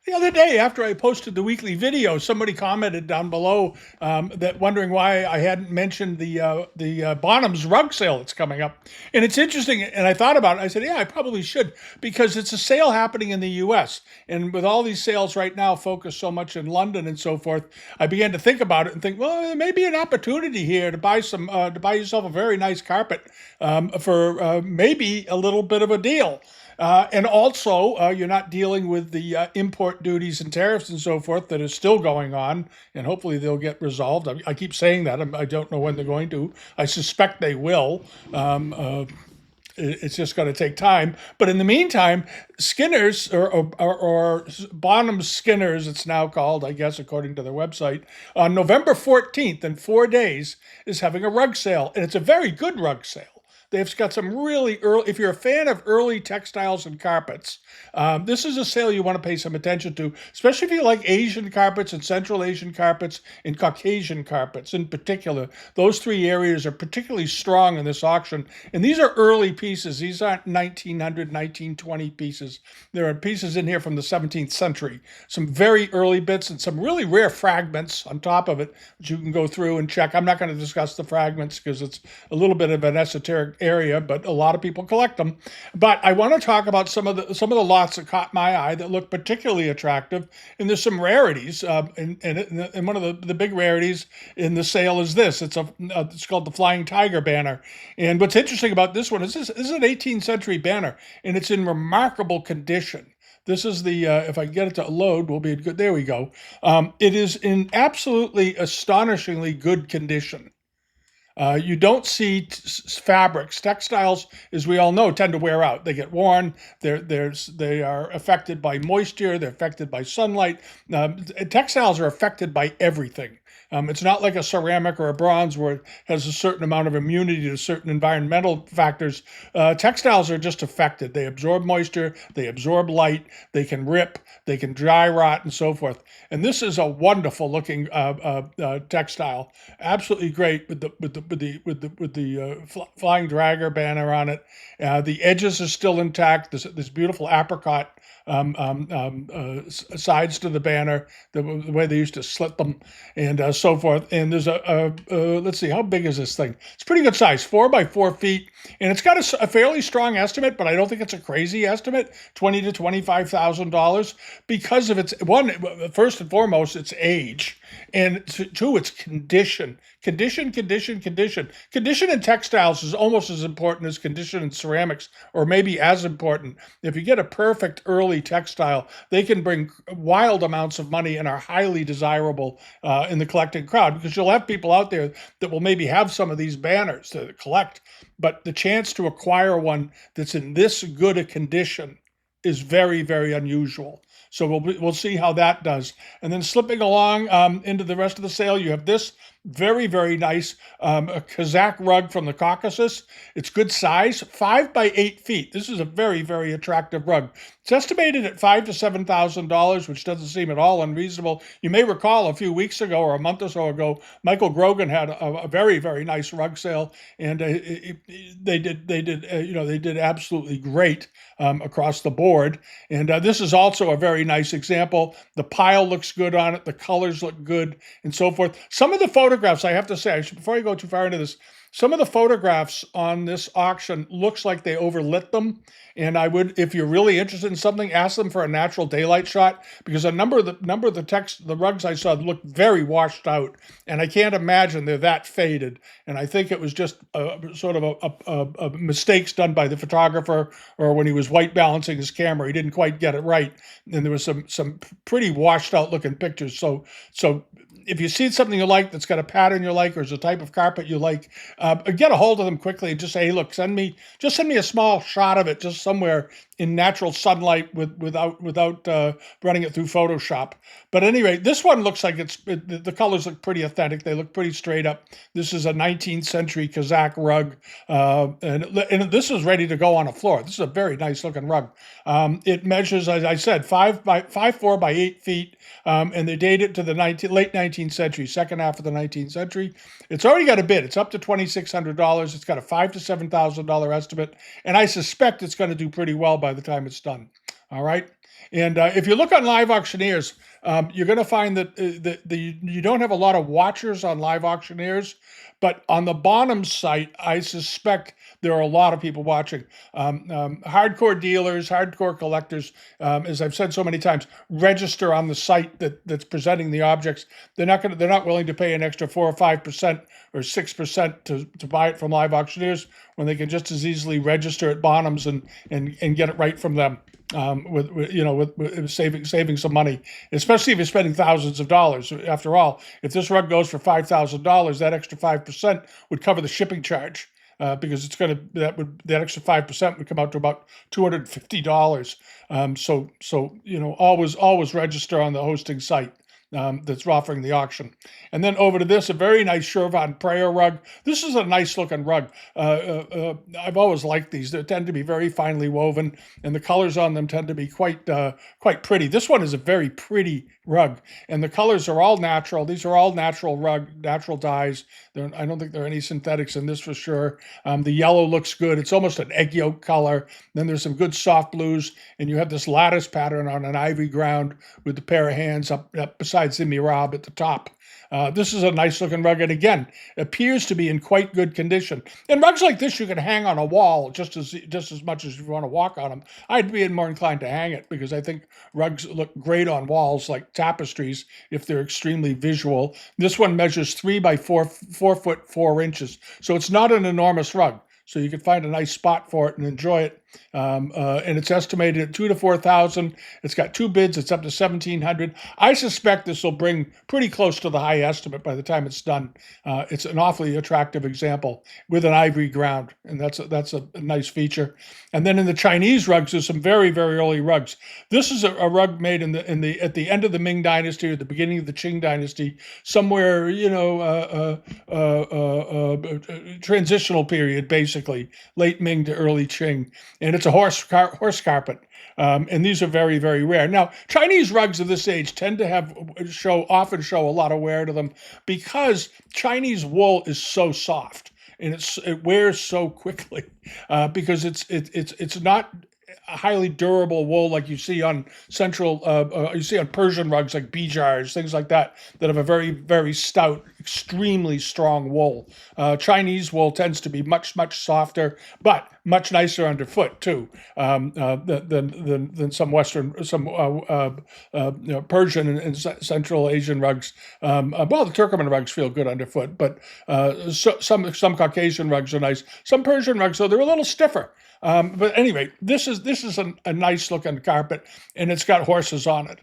The other day, after I posted the weekly video, somebody commented down below that wondering why I hadn't mentioned the Bonhams rug sale that's coming up. And it's interesting. And I thought about it. I said, yeah, I probably should because it's a sale happening in the U.S. And with all these sales right now focused so much in London and so forth, I began to think about it and think, well, there may be an opportunity here to buy to buy yourself a very nice carpet for maybe a little bit of a deal. And also, you're not dealing with the import duties and tariffs and so forth that is still going on, and hopefully they'll get resolved. I keep saying that. I don't know when they're going to. I suspect they will. It's just going to take time. But in the meantime, Skinner's or Bonham Skinner's, it's now called, I guess, according to their website, on November 14th, in 4 days, is having a rug sale. And it's a very good rug sale. They've got some really early, if you're a fan of early textiles and carpets, this is a sale you want to pay some attention to, especially if you like Asian carpets and Central Asian carpets and Caucasian carpets in particular. Those three areas are particularly strong in this auction. And these are early pieces. These aren't 1900, 1920 pieces. There are pieces in here from the 17th century. Some very early bits and some really rare fragments on top of it, which you can go through and check. I'm not going to discuss the fragments because it's a little bit of an esoteric area, but a lot of people collect them. But I want to talk about some of the lots that caught my eye that look particularly attractive, and there's some rarities. And one of the big rarities in the sale is this. It's called the Flying Tiger banner. And what's interesting about this one is this is an 18th century banner, and it's in remarkable condition. This is the, if I get it to load, we'll be good. There we go. It is in absolutely astonishingly good condition. You don't see fabrics. Textiles, as we all know, tend to wear out. They get worn. They are affected by moisture. They're affected by sunlight. Textiles are affected by everything. It's not like a ceramic or a bronze where it has a certain amount of immunity to certain environmental factors. Textiles are just affected. They absorb moisture, they absorb light, they can rip, they can dry rot, and so forth. And this is a wonderful looking textile, absolutely great with the flying dragger banner on it. The edges are still intact. This beautiful apricot sides to the banner, the way they used to slit them, and so forth. And there's let's see, how big is this thing? It's pretty good size, 4 by 4 feet, and it's got a fairly strong estimate, but I don't think it's a crazy estimate, $20,000 to $25,000, because of its first and foremost, its age, and two, its condition. Condition in textiles is almost as important as condition in ceramics, or maybe as important. If you get a perfect early textile, they can bring wild amounts of money and are highly desirable in the collecting crowd, because you'll have people out there that will maybe have some of these banners to collect, but the chance to acquire one that's in this good a condition is very, very unusual. So we'll see how that does. And then slipping along into the rest of the sale, you have this very, very nice a Kazakh rug from the Caucasus. It's good size, 5 by 8 feet. This is a very, very attractive rug. It's estimated at $5,000 to $7,000, which doesn't seem at all unreasonable. You may recall a few weeks ago or a month or so ago, Michael Grogan had a very, very nice rug sale, and they did absolutely great across the board. And this is also a very nice example. The pile looks good on it. The colors look good, and so forth. Some of the photographs, I have to say, before I go too far into this, some of the photographs on this auction looks like they overlit them. And I would, if you're really interested in something, ask them for a natural daylight shot, because a number of the rugs I saw looked very washed out, and I can't imagine they're that faded. And I think it was just sort of a mistakes done by the photographer, or when he was white balancing his camera, he didn't quite get it right, and there was some pretty washed out looking pictures. So if you see something you like that's got a pattern you like, or is a type of carpet you like, get a hold of them quickly and just say, hey, look, send me a small shot of it, just somewhere in natural sunlight without running it through Photoshop. But anyway, this one looks like the colors look pretty authentic. They look pretty straight up. This is a 19th century Kazakh rug, and this is ready to go on a floor. This is a very nice looking rug. It measures, as I said, 4 by 8 feet, and they date it to the late 19th century, second half of the 19th century. It's already got a bid. It's up to $2,600. It's got a $5,000 to $7,000 estimate, and I suspect it's going to do pretty well by the time it's done. All right. And if you look on live auctioneers, you're going to find that you don't have a lot of watchers on live auctioneers, but on the Bonhams site, I suspect there are a lot of people watching. Hardcore dealers, hardcore collectors, as I've said so many times, register on the site that's presenting the objects. They're not willing to pay an extra 4 or 5% or 6% to buy it from live auctioneers when they can just as easily register at Bonhams and get it right from them. With saving some money, especially if you're spending thousands of dollars. After all, if this rug goes for $5,000, that extra 5% would cover the shipping charge. Because that extra 5% would come out to about $250. Always register on the hosting site that's offering the auction. And then over to this, a very nice Shervan prayer rug. This is a nice looking rug. I've always liked these. They tend to be very finely woven, and the colors on them tend to be quite pretty. This one is a very pretty rug, and the colors are all natural. These are all natural dyes. I don't think there are any synthetics in this for sure. The yellow looks good. It's almost an egg yolk color. Then there's some good soft blues, and you have this lattice pattern on an ivory ground with the pair of hands up besides the mihrab at the top. This is a nice looking rug, and again, appears to be in quite good condition. And rugs like this you can hang on a wall just as much as you want to walk on them. I'd be more inclined to hang it because I think rugs look great on walls like tapestries if they're extremely visual. This one measures 3 by 4 foot 4 inches, so it's not an enormous rug. So you can find a nice spot for it and enjoy it. And it's estimated at $2,000 to $4,000. It's got 2 bids. It's up to $1,700. I suspect this will bring pretty close to the high estimate by the time it's done. It's an awfully attractive example with an ivory ground, and that's a nice feature. And then in the Chinese rugs, there's some very, very early rugs. This is a rug made at the end of the Ming Dynasty or the beginning of the Qing Dynasty, somewhere transitional period, basically late Ming to early Qing. And it's a horse carpet. And these are very, very rare. Now, Chinese rugs of this age tend to often show a lot of wear to them because Chinese wool is so soft and it wears so quickly because it's not a highly durable wool like you see on Persian rugs like bijars, things like that have a very, very stout, extremely strong wool. Chinese wool tends to be much, much softer, but much nicer underfoot too than some Persian and Central Asian rugs. The Turkoman rugs feel good underfoot, but some Caucasian rugs are nice. Some Persian rugs, though, they're a little stiffer. But anyway, this is a nice looking carpet, and it's got horses on it.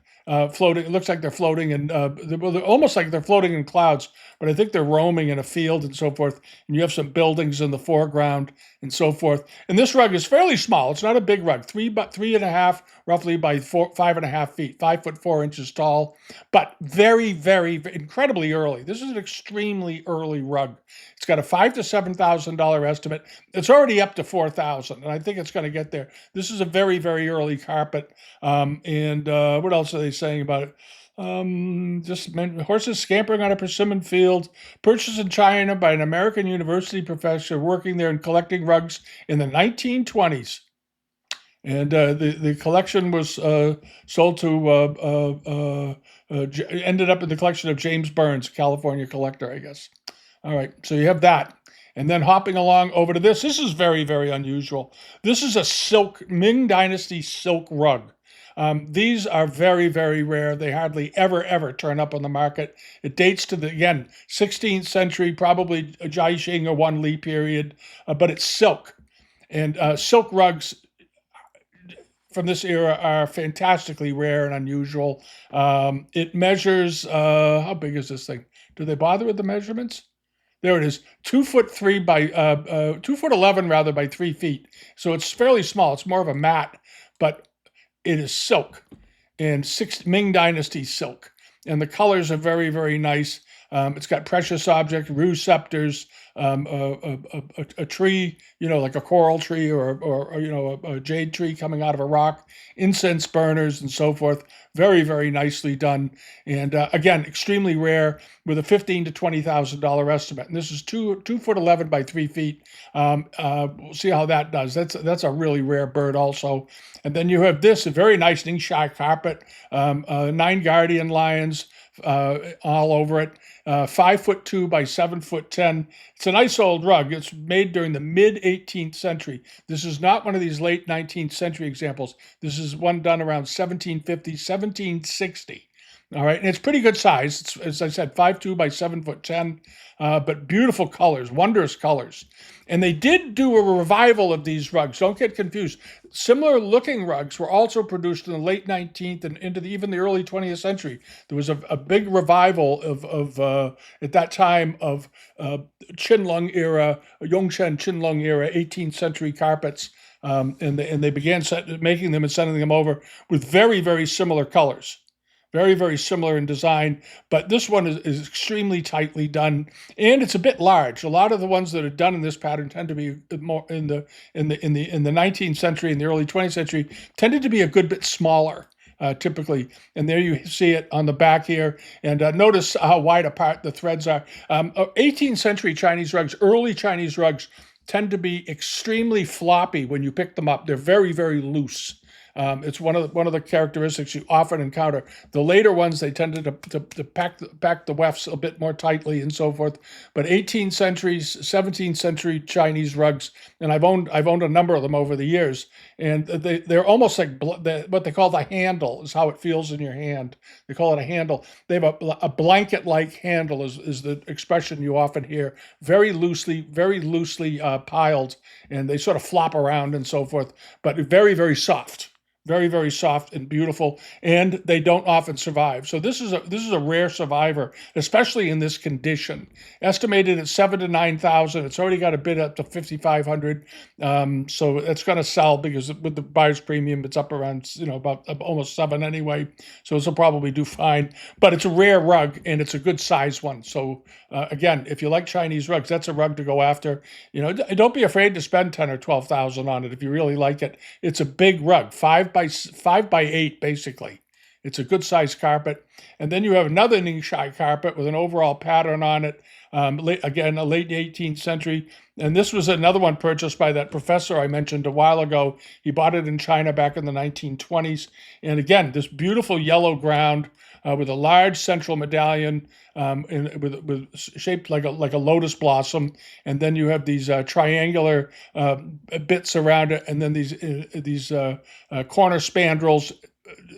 Floating. It looks like they're floating in, they're almost like they're floating in clouds, but I think they're roaming in a field and so forth. And you have some buildings in the foreground and so forth. And this rug is fairly small. It's not a big rug, 3.5 roughly by 5.5 feet, 5 foot 4 inches tall, but very, very incredibly early. This is an extremely early rug. It's got a $5,000 to $7,000 estimate. It's already up to $4,000, and I think it's going to get there. This is a very, very early carpet. What else are they saying about it? Horses scampering on a persimmon field, purchased in China by an American university professor working there and collecting rugs in the 1920s. And the collection was sold to, ended up in the collection of James Burns, a California collector, I guess. All right, so you have that. And then hopping along over to this is very, very unusual. This is a Ming Dynasty silk rug. These are very, very rare. They hardly ever turn up on the market. It dates to the 16th century, probably a Jiaxing or Wan Li period, but it's silk. And silk rugs from this era are fantastically rare and unusual. It measures, how big is this thing? Do they bother with the measurements? There it is, 2'3" by 2'11" rather by 3 feet. So it's fairly small. It's more of a mat, but it is silk and Ming Dynasty silk. And the colors are very, very nice. It's got precious objects, rue scepters, a tree, like a coral tree or a jade tree coming out of a rock, incense burners, and so forth. Very, very nicely done, and again, extremely rare with a $15,000 to $20,000 estimate. And this is 2 foot 11 by 3 feet. We'll see how that does. That's a really rare bird also. And then you have this, a very nice Ningxia carpet, 9 guardian lions all over it. 5'2" by 7'10". It's a nice old rug. It's made during the mid 18th century. This is not one of these late 19th century examples. This is one done around 1750, 1760. All right, and it's pretty good size. It's, as I said, 5'2" by 7'10", but beautiful colors, wondrous colors. And they did do a revival of these rugs. Don't get confused. Similar looking rugs were also produced in the late 19th and into even the early 20th century. There was a big revival of at that time of Qinlong era, Yongshen Qinlong era, 18th century carpets. And they began making them and sending them over with very, very similar colors. Very, very similar in design, but this one is extremely tightly done, and it's a bit large. A lot of the ones that are done in this pattern tend to be more in the 19th century and the early 20th century tended to be a good bit smaller. Typically, and there you see it on the back here, and notice how wide apart the threads are. 18th century Chinese rugs, early Chinese rugs, tend to be extremely floppy when you pick them up. They're very, very loose. It's one of the characteristics you often encounter. The later ones, they tended to pack the wefts a bit more tightly and so forth. But 18th century, 17th century Chinese rugs, and I've owned a number of them over the years, and they're almost like what they call the handle is how it feels in your hand. They call it a handle. They have a blanket-like handle is the expression you often hear. Very loosely piled, and they sort of flop around and so forth, but very, very soft. Very, very soft and beautiful, and they don't often survive. So this is a rare survivor, especially in this condition. Estimated at 7,000 to 9,000. It's already got a bid up to 5,500. So it's going to sell because with the buyer's premium, it's up around about almost 7 anyway. So this will probably do fine. But it's a rare rug, and it's a good size one. So again, if you like Chinese rugs, that's a rug to go after. Don't be afraid to spend 10 or 12,000 on it if you really like it. It's a big rug, 5 by 8 basically. It's a good sized carpet. And then you have another Ningxia carpet with an overall pattern on it. Again, a late 18th century. And this was another one purchased by that professor I mentioned a while ago. He bought it in China back in the 1920s. And again, this beautiful yellow ground with a large central medallion with shaped like a lotus blossom, and then you have these triangular bits around it, and then these corner spandrels,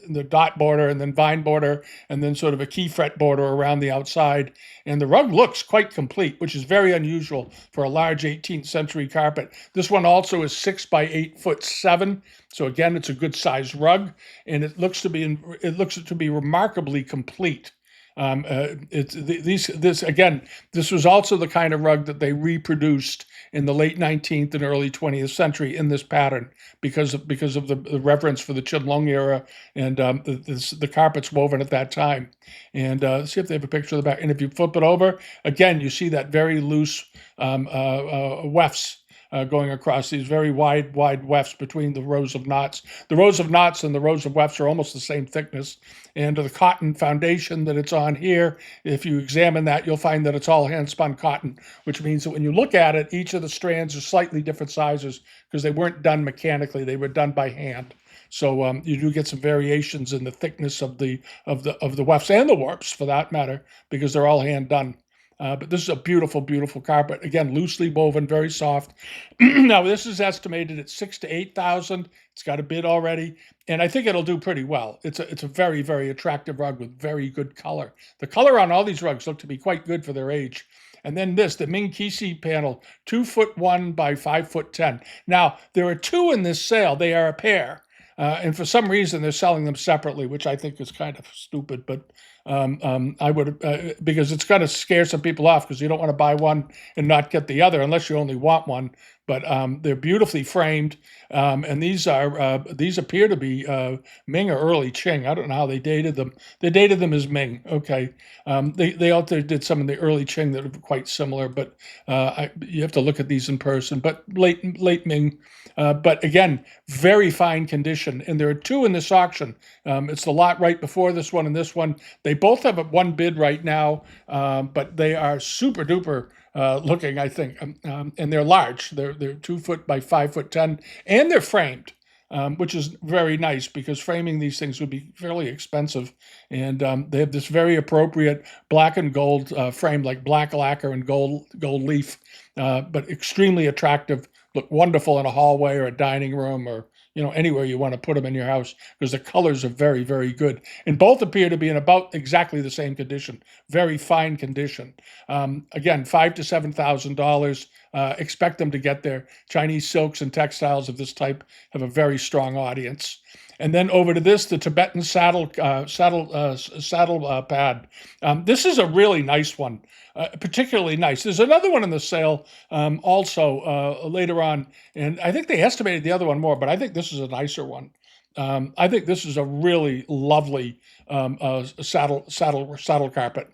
the dot border, and then vine border, and then sort of a key fret border around the outside. And the rug looks quite complete, which is very unusual for a large 18th century carpet. This one also is 6 by 8'7". So again, it's a good sized rug, and it looks to be remarkably complete. This was also the kind of rug that they reproduced in the late 19th and early 20th century in this pattern because of the reverence for the Qinlong era and the carpets woven at that time. And see if they have a picture of the back. And if you flip it over, again, you see that very loose wefts. Going across these very wide wefts between the rows of knots. The rows of knots and the rows of wefts are almost the same thickness. And the cotton foundation that it's on here, if you examine that, you'll find that it's all hand-spun cotton, which means that when you look at it, each of the strands are slightly different sizes because they weren't done mechanically; they were done by hand. So you do get some variations in the thickness of the wefts and the warps, for that matter, because they're all hand done. But this is a beautiful, beautiful carpet. Again, loosely woven, very soft. Now, this is estimated at 6,000 to 8,000. It's got a bid already, and I think it'll do pretty well. It's a very, very attractive rug with very good color. The color on all these rugs look to be quite good for their age. And then the Ming Qing panel, 2'1" by 5'10". Now, there are 2 in this sale. They are a pair. And for some reason, they're selling them separately, which I think is kind of stupid. But I would because it's going to scare some people off because you don't want to buy one and not get the other unless you only want one. but they're beautifully framed. And these appear to be Ming or early Qing. I don't know how they dated them. They dated them as Ming. Okay. They also did some in the early Qing that are quite similar, but you have to look at these in person. But late Ming. But again, very fine condition. And there are two in this auction. It's the lot right before this one and this one. They both have one bid right now, but they are super duper looking, I think. And they're large. They're 2 foot by 5 foot 10, and they're framed. Which is very nice because framing these things would be fairly expensive. And they have this very appropriate black and gold frame, like black lacquer and gold leaf, but extremely attractive. Look wonderful in a hallway or a dining room or anywhere you want to put them in your house because the colors are very, very good. And both appear to be in about exactly the same condition, very fine condition. Again, $5,000 to $7,000. Expect them to get there. Chinese silks and textiles of this type have a very strong audience. And then over to this, the Tibetan saddle pad. This is a really nice one, particularly nice. There's another one in the sale also later on, and I think they estimated the other one more, but I think this is a nicer one. I think this is a really lovely saddle carpet.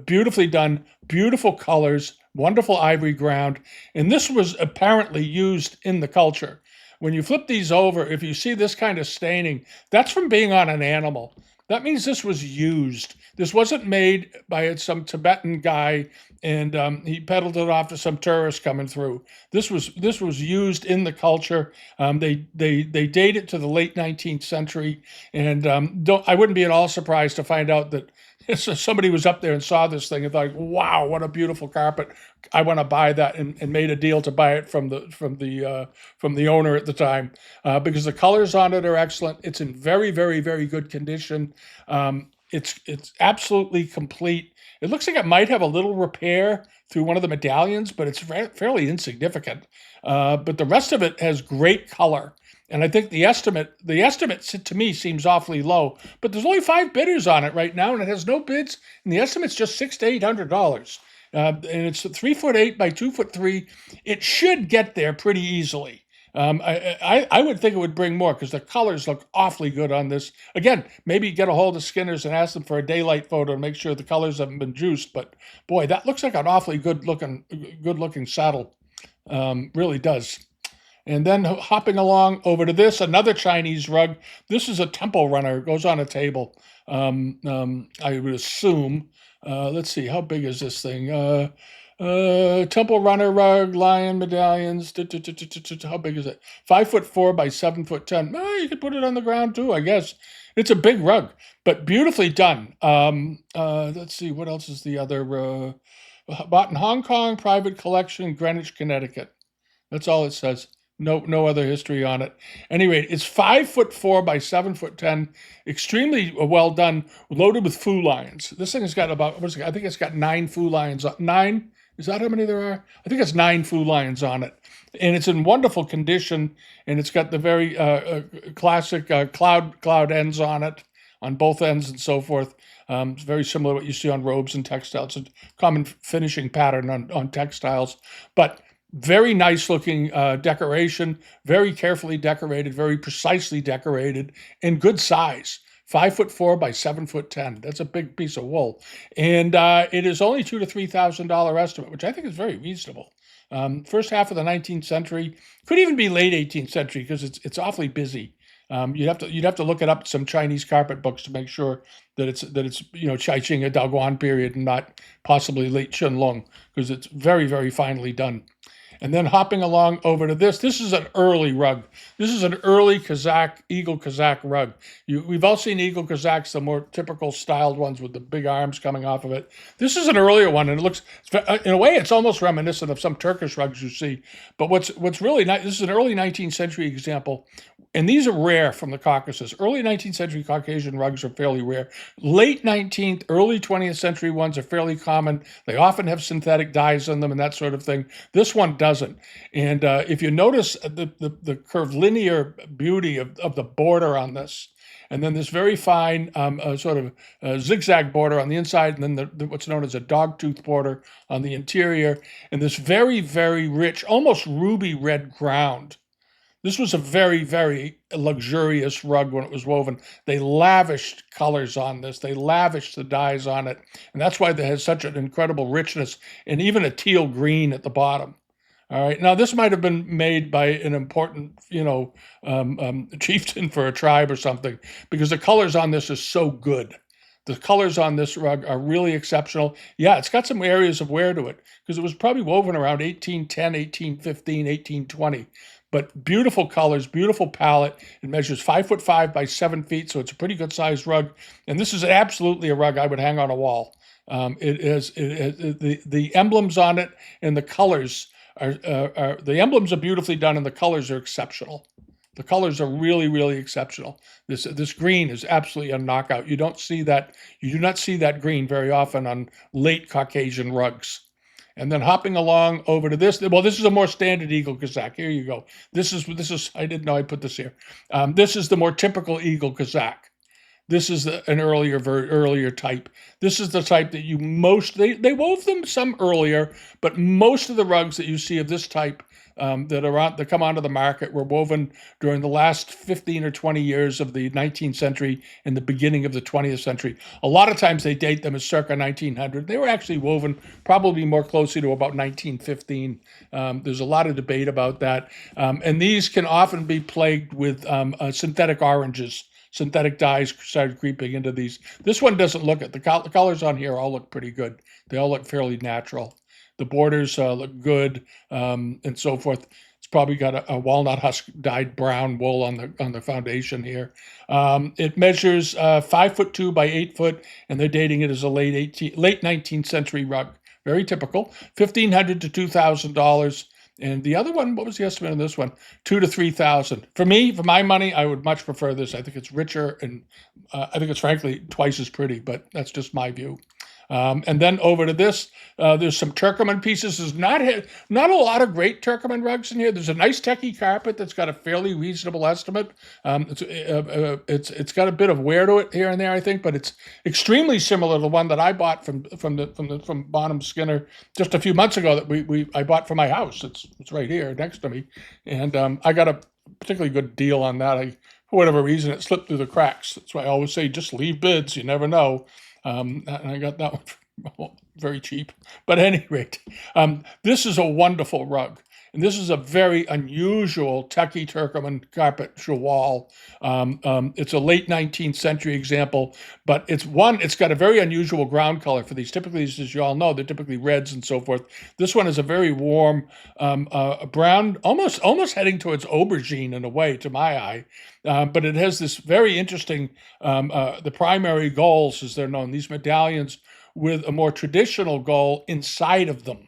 Beautifully done, beautiful colors, wonderful ivory ground, and this was apparently used in the culture. When you flip these over, if you see this kind of staining, that's from being on an animal. That means this was used. This wasn't made by some Tibetan guy and he peddled it off to some tourists coming through. This was used in the culture. They date it to the late 19th century, and I wouldn't be at all surprised to find out that somebody was up there and saw this thing and thought, "Wow, what a beautiful carpet! I want to buy that," and made a deal to buy it from the owner at the time because the colors on it are excellent. It's in very, very, very good condition. It's absolutely complete. It looks like it might have a little repair through one of the medallions, but it's fairly insignificant. But the rest of it has great color. And I think the estimate to me seems awfully low, but there's only 5 bidders on it right now, and it has no bids. And the estimate's just $600 to $800, and it's 3'8" by 2'3". It should get there pretty easily. I would think it would bring more because the colors look awfully good on this. Again, maybe get a hold of Skinner's and ask them for a daylight photo and make sure the colors haven't been juiced. But boy, that looks like an awfully good looking saddle. Really does. And then hopping along over to this, another Chinese rug. This is a temple runner. It goes on a table. I would assume. Let's see, how big is this thing? Temple runner rug, lion medallions. How big is it? 5'4" by 7'10". You could put it on the ground too, I guess. It's a big rug, but beautifully done. Let's see, what else is the other? Bought in Hong Kong, private collection, Greenwich, Connecticut. That's all it says. No other history on it. Anyway, it's 5'4" by 7'10", extremely well done, loaded with fu lions. This thing has got about, I think it's got 9 fu lions. 9? Is that how many there are? I think it's 9 fu lions on it. And it's in wonderful condition, and it's got the very classic cloud ends on it, on both ends and so forth. It's very similar to what you see on robes and textiles. It's a common finishing pattern on textiles. But very nice looking decoration, very carefully decorated, very precisely decorated, and good size. 5'4" by 7'10". That's a big piece of wool, and it is only $2,000 to $3,000 estimate, which I think is very reasonable. First half of the 19th century, could even be late 18th century because it's awfully busy. You'd have to look it up some Chinese carpet books to make sure that it's Chai Qing, a Daoguan period, and not possibly late Qianlong, because it's very, very finely done. And then hopping along over to this is an early rug. This is an early Eagle Kazakh rug. We've all seen Eagle Kazaks, the more typical styled ones with the big arms coming off of it. This is an earlier one, and it looks, in a way, it's almost reminiscent of some Turkish rugs you see. But what's really nice, this is an early 19th century example. And these are rare from the Caucasus. Early 19th century Caucasian rugs are fairly rare. Late 19th, early 20th century ones are fairly common. They often have synthetic dyes in them and that sort of thing. This one doesn't. And if you notice the curvilinear beauty of the border on this, and then this very fine sort of zigzag border on the inside, and then what's known as a dogtooth border on the interior, and this very, very rich, almost ruby red ground. This was a very, very luxurious rug when it was woven. They lavished colors on this. They lavished the dyes on it. And that's why it has such an incredible richness and even a teal green at the bottom. All right. Now, this might have been made by an important, chieftain for a tribe or something, because the colors on this are so good. The colors on this rug are really exceptional. Yeah, it's got some areas of wear to it because it was probably woven around 1810, 1815, 1820. But beautiful colors, beautiful palette. It measures 5'5" by 7 feet, so it's a pretty good sized rug. And this is absolutely a rug I would hang on a wall. The emblems on it and the colors the emblems are beautifully done, and the colors are exceptional. The colors are really, really exceptional. This green is absolutely a knockout. You don't see that. You do not see that green very often on late Caucasian rugs. And then hopping along over to this, well, this is a more standard eagle Kazakh. Here you go. This is. I didn't know I put this here. This is the more typical eagle Kazakh. This is an earlier type. This is the type that they wove them some earlier, but most of the rugs that you see of this type that come onto the market were woven during the last 15 or 20 years of the 19th century and the beginning of the 20th century. A lot of times they date them as circa 1900. They were actually woven probably more closely to about 1915. There's a lot of debate about that. And these can often be plagued with synthetic oranges. Synthetic dyes started creeping into these. This one doesn't look it. The colors on here all look pretty good. They all look fairly natural. The borders look good, and so forth. It's probably got a walnut husk dyed brown wool on the foundation here. It measures 5'2" by 8 foot, and they're dating it as a late 19th century rug. Very typical. $1,500 to $2,000. And the other one, what was the estimate on this one? $2,000 to $3,000. For me, for my money, I would much prefer this. I think it's richer, and I think it's frankly twice as pretty. But that's just my view. And then over to this, there's some Turkoman pieces. There's not a lot of great Turkoman rugs in here. There's a nice techie carpet that's got a fairly reasonable estimate. It's got a bit of wear to it here and there, I think, but it's extremely similar to the one that I bought from Bonhams Skinner just a few months ago that I bought for my house. It's right here next to me, and I got a particularly good deal on that. For whatever reason, it slipped through the cracks. That's why I always say just leave bids. You never know. And I got that one very cheap. But at any rate, this is a wonderful rug. And this is a very unusual techie Turkoman carpet chawal. It's a late 19th century example, but it's got a very unusual ground color for these. Typically, as you all know, they're typically reds and so forth. This one is a very warm brown, almost heading towards aubergine in a way, to my eye. But it has this very interesting, the primary gulls, as they're known, these medallions with a more traditional gull inside of them.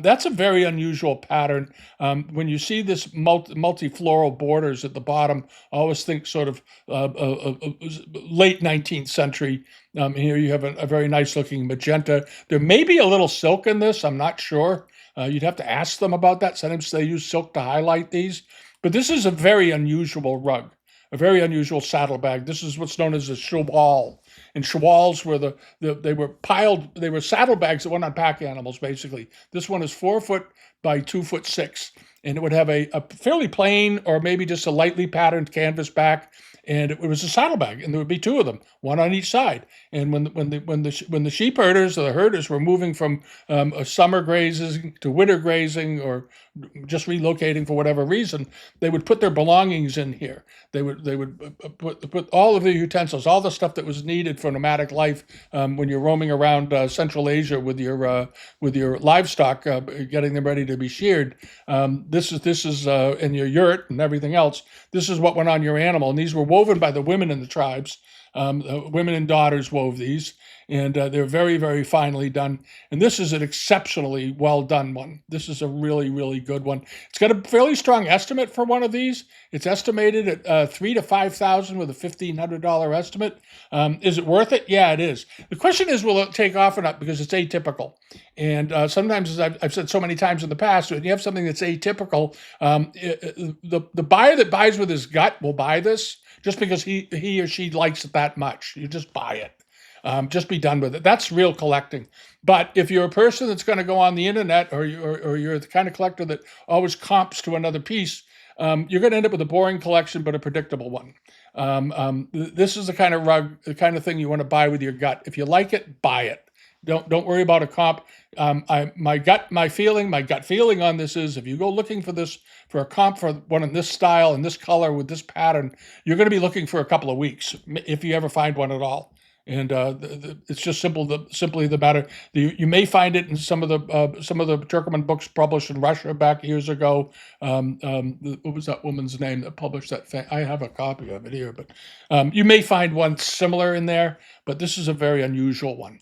That's a very unusual pattern. When you see this multi-floral borders at the bottom, I always think sort of late 19th century. Here you have a very nice looking magenta. There may be a little silk in this. I'm not sure. You'd have to ask them about that. Sometimes they use silk to highlight these. But this is a very unusual rug, a very unusual saddlebag. This is what's known as a chawal. And chawals were they were saddlebags that went on pack animals, basically. This one is 4 foot by 2'6", and it would have a fairly plain or maybe just a lightly patterned canvas back. And it was a saddlebag, and there would be two of them, one on each side. And when the sheep herders or the herders were moving from a summer grazing to winter grazing, or just relocating for whatever reason, they would put their belongings in here. They would put all of the utensils, all the stuff that was needed for nomadic life when you're roaming around Central Asia with your livestock, getting them ready to be sheared. This is in your yurt and everything else. This is what went on your animal, and these were woven by the women in the tribes. Women and daughters wove these, and they're very, very finely done. And this is an exceptionally well done one. This is a really, really good one. It's got a fairly strong estimate for one of these. It's estimated at $3,000 to $5,000 with a $1,500 estimate. Is it worth it? Yeah, it is. The question is, will it take off or not? Because it's atypical. And sometimes, as I've said so many times in the past, when you have something that's atypical, the buyer that buys with his gut will buy this just because he or she likes it that much. You just buy it. Just be done with it. That's real collecting. But if you're a person that's going to go on the internet, or you're the kind of collector that always comps to another piece, you're going to end up with a boring collection, but a predictable one. This is the kind of rug, the kind of thing you want to buy with your gut. If you like it, buy it. Don't worry about a comp. My gut feeling on this is, if you go looking for a comp for one in this style and this color with this pattern, you're going to be looking for a couple of weeks if you ever find one at all. And it's just simply the matter. You may find it in some of the Turkoman books published in Russia back years ago. What was that woman's name that published that thing? I have a copy of it here, but you may find one similar in there. But this is a very unusual one.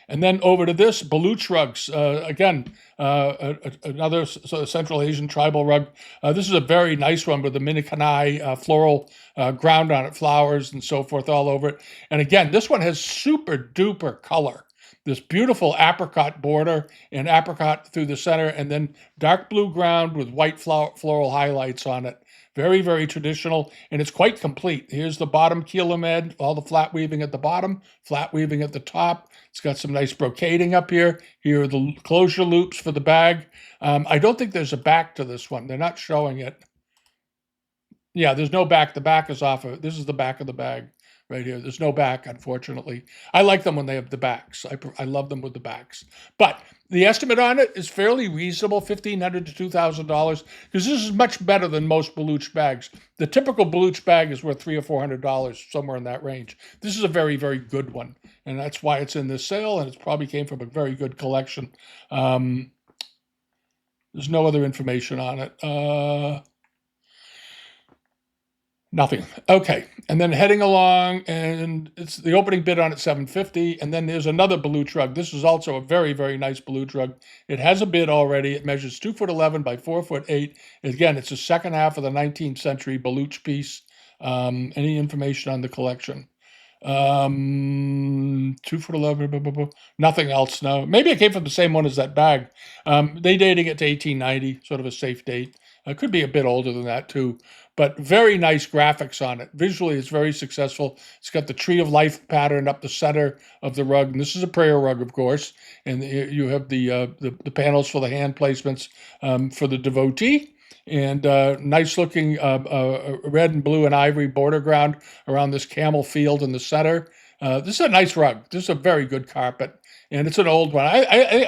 And then over to this, Baluch rugs. Again, another sort of Central Asian tribal rug. This is a very nice one with the Minikanai floral ground on it, flowers and so forth all over it. And again, this one has super duper color. This beautiful apricot border and apricot through the center, and then dark blue ground with white floral highlights on it. Very, very traditional, and it's quite complete. Here's the bottom kilomed, all the flat weaving at the bottom, flat weaving at the top. It's got some nice brocading up here. Here are the closure loops for the bag. I don't think there's a back to this one. They're not showing it. Yeah, there's no back. The back is off of it. This is the back of the bag right here. There's no back, unfortunately. I like them when they have the backs. I love them with the backs. But the estimate on it is fairly reasonable, $1,500 to $2,000, because this is much better than most Baluch bags. The typical Baluch bag is worth $300 or $400, somewhere in that range. This is a very, very good one, and that's why it's in this sale, and it probably came from a very good collection. There's no other information on it. Nothing. Okay, and then heading along, and it's the opening bid on it $750, and then there's another Baluch rug. This is also a very, very nice Baluch rug. It has a bid already. It measures 2'11" by 4'8". Again, it's the second half of the 19th century Baluch piece. Any information on the collection? 2'11", nothing else. No, maybe it came from the same one as that bag. They dating it to 1890, sort of a safe date. It could be a bit older than that too, but very nice graphics on it. Visually, it's very successful. It's got the tree of life pattern up the center of the rug, and this is a prayer rug, of course. And you have the panels for the hand placements for the devotee. And nice looking red and blue and ivory border ground around this camel field in the center. This is a nice rug. This is a very good carpet, and it's an old one.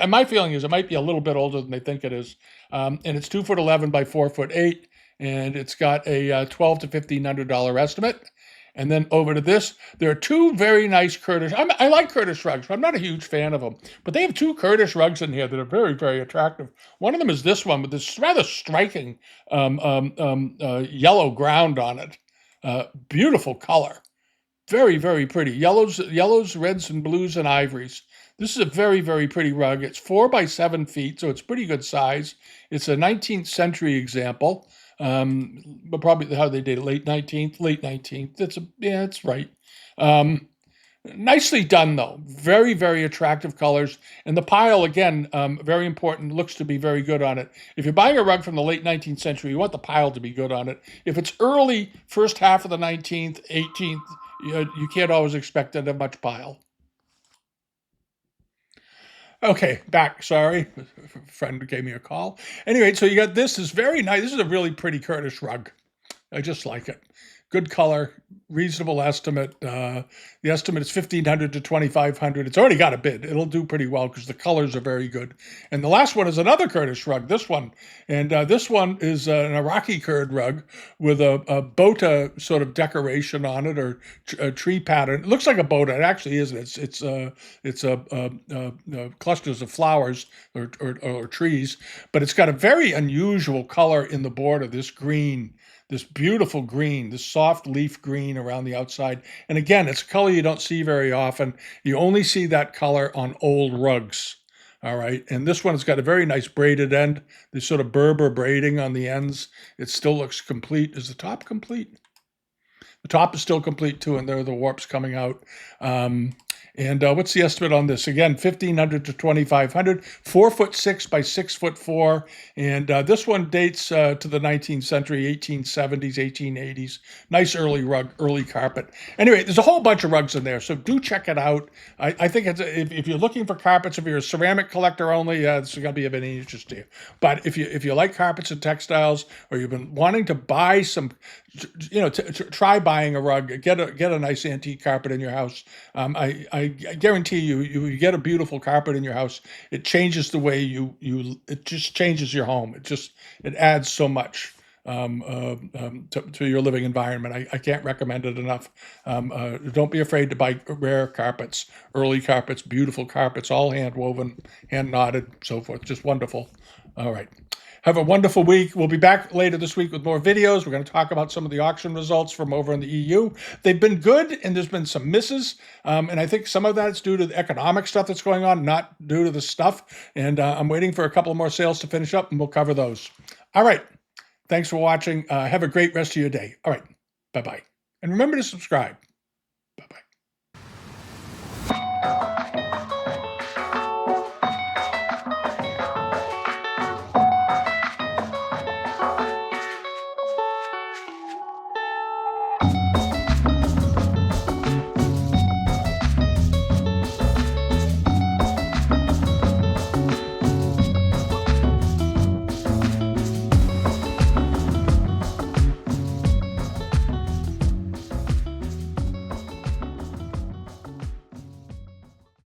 My feeling is it might be a little bit older than they think it is. And it's 2'11" by 4'8", and it's got a $1,200 to $1,500 estimate. And then over to this, there are two very nice Kurdish. I like Kurdish rugs, but I'm not a huge fan of them. But they have two Kurdish rugs in here that are very, very attractive. One of them is this one with this rather striking yellow ground on it. Beautiful color. Very, very pretty. Yellows, reds, and blues, and ivories. This is a very, very pretty rug. It's 4 by 7 feet, so it's pretty good size. It's a 19th century example. But probably how they did it, late 19th. That's right. Nicely done though. Very, very attractive colors. And the pile, again, very important, looks to be very good on it. If you're buying a rug from the late 19th century, you want the pile to be good on it. If it's early, first half of the 19th, 18th, you can't always expect to have much pile. Okay, back. Sorry, a friend gave me a call. Anyway, so you got this. Is very nice. This is a really pretty Kurdish rug. I just like it. Good color, reasonable estimate. The estimate is $1,500 to $2,500. It's already got a bid. It'll do pretty well because the colors are very good. And the last one is another Kurdish rug. This one, and this one is an Iraqi Kurd rug with a bota sort of decoration on it, or a tree pattern. It looks like a bota. It actually isn't. It's clusters of flowers or trees, but it's got a very unusual color in the border. This green. this beautiful green, this soft leaf green around the outside. And again, it's a color you don't see very often. You only see that color on old rugs. All right. And this one has got a very nice braided end. This sort of Berber braiding on the ends. It still looks complete. Is the top complete? The top is still complete too, and there are the warps coming out. And what's the estimate on this? Again, 1,500 to 2,500, 4'6" by 6'4", and this one dates to the 19th century, 1870s, 1880s. Nice early rug, early carpet. Anyway, there's a whole bunch of rugs in there, so do check it out. I think it's if you're looking for carpets, if you're a ceramic collector only, this is going to be of any interest to you. But if you like carpets and textiles, or you've been wanting to buy some, try buying a rug, get a nice antique carpet in your house. I guarantee you get a beautiful carpet in your house. It changes the way it just changes your home. It adds so much to your living environment. I can't recommend it enough. Don't be afraid to buy rare carpets, early carpets, beautiful carpets, all hand woven, hand knotted, so forth. Just wonderful. All right. Have a wonderful week. We'll be back later this week with more videos. We're going to talk about some of the auction results from over in the EU. They've been good, and there's been some misses. And I think some of that's due to the economic stuff that's going on, not due to the stuff. And I'm waiting for a couple of more sales to finish up, and we'll cover those. All right. Thanks for watching. Have a great rest of your day. All right. Bye-bye. And remember to subscribe. Bye-bye.